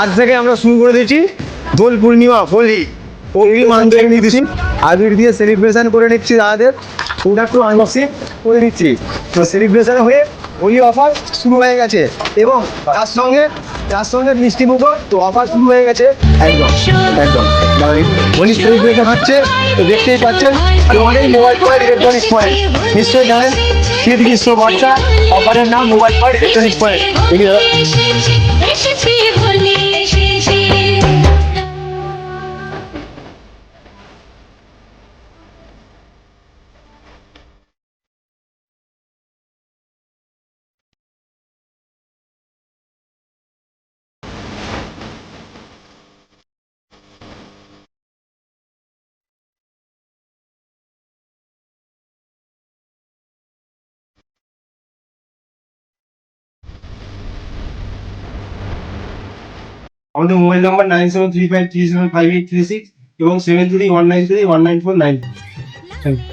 আজ থেকে আমরা শুরু করে দিয়েছি দোল পূর্ণিমা হোলি মানতে নিচ্ছি আবির দিয়ে সেলিব্রেশন করে নিচ্ছি দাদাদের প্রোডাক্ট আনবক্সিং করে দিচ্ছি। তো সেলিব্রেশন হয়ে হোলি অফার শুরু হয়ে গেছে এবং তার সঙ্গে মিষ্টি মুখ তো অফার শুরু হয়ে গেছে একদম একদম হোলি সেলিব্রেশন হচ্ছে। তো দেখতেই পাচ্ছেন আমাদের মোবাইল পয়েন্ট ইলেকট্রনিক্স পয়েন্ট নিশ্চয়ই জানেন শীত গ্রীষ্ম বর্ষা অফারের নাম মোবাইল পয়েন্ট ইলেকট্রনিক্স পয়েন্ট। আমাদের মোবাইল নাম্বার 9735375836 এবং 7319319495।